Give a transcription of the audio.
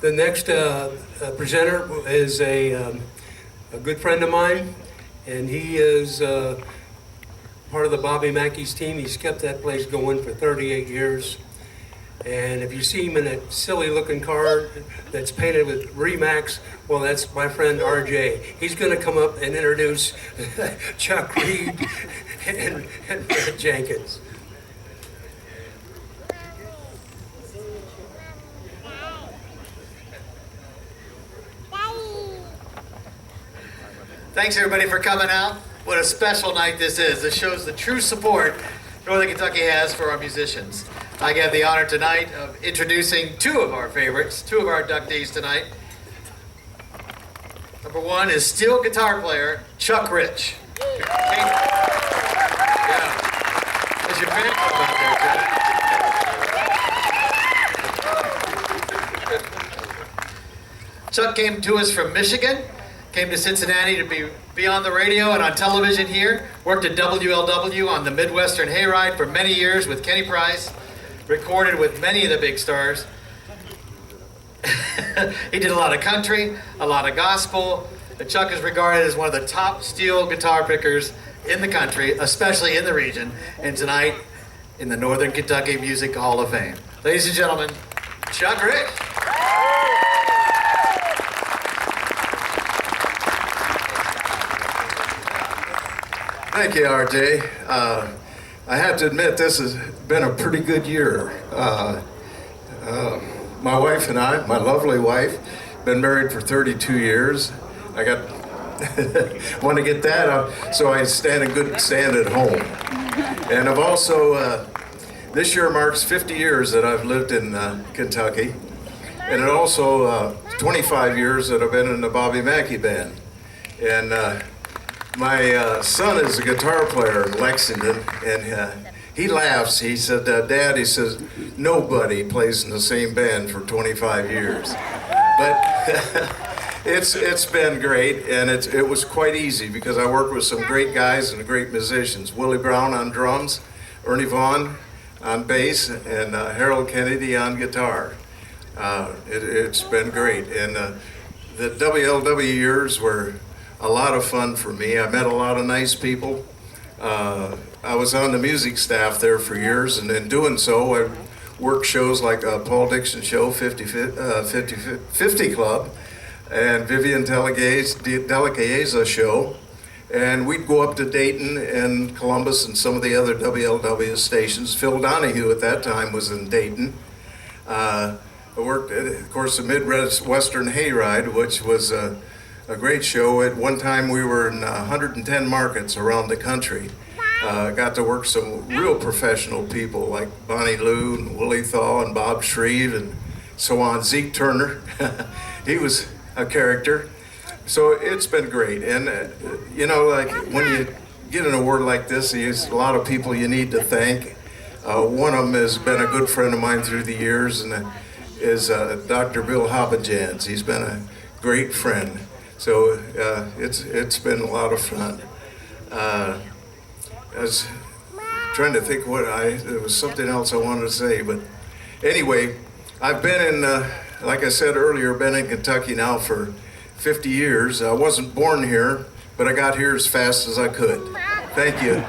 The next presenter is a good friend of mine, and he is part of the Bobby Mackey's team. He's kept that place going for 38 years. And if you see him in a silly looking car that's painted with Remax, well, that's my friend RJ. He's going to come up and introduce Chuck Reed and Brett Jenkins. Thanks everybody for coming out. What a special night this is. This shows the true support Northern Kentucky has for our musicians. I get the honor tonight of introducing two of our favorites, two of our inductees tonight. Number one is steel guitar player Chuck Rich. Yeah. There's your fan club out there, Chuck. Chuck came to us from Michigan. Came to Cincinnati to be on the radio and on television here. Worked at WLW on the Midwestern Hayride for many years with Kenny Price. Recorded with many of the big stars. He did a lot of country, a lot of gospel. Chuck is regarded as one of the top steel guitar pickers in the country, especially in the region. And tonight, in the Northern Kentucky Music Hall of Fame. Ladies and gentlemen, Chuck Rich. Thank you, RJ. I have to admit, this has been a pretty good year. My wife and I, my lovely wife, been married for 32 years. I got, want to get that up, so I stand in good stand at home. And I've also, this year marks 50 years that I've lived in Kentucky. And it also 25 years that I've been in the Bobby Mackey band. And my son is a guitar player in Lexington, and he laughs. He said, Dad, he says, nobody plays in the same band for 25 years. But it's been great, and it was quite easy because I worked with some great guys and great musicians. Willie Brown on drums, Ernie Vaughn on bass, and Harold Kennedy on guitar. It's been great. And the WLW years were a lot of fun for me. I met a lot of nice people. I was on the music staff there for years, and in doing so, I worked shows like Paul Dixon Show, 50 Club, and Vivian Delegaza Show. And we'd go up to Dayton and Columbus and some of the other WLW stations. Phil Donahue at that time was in Dayton. I worked at, of course, the Midwestern Hayride, which was a great show. At one time we were in 110 markets around the country. Got to work some real professional people like Bonnie Lou and Willie Thaw and Bob Shreve and so on. Zeke Turner, he was a character. So it's been great. And you know, like when you get an award like this, there's a lot of people you need to thank. One of them has been a good friend of mine through the years, and is Dr. Bill Hobbajans. He's been a great friend. So it's been a lot of fun. I was trying to think there was something else I wanted to say, but anyway, I've been in, like I said earlier, been in Kentucky now for 50 years. I wasn't born here, but I got here as fast as I could. Thank you.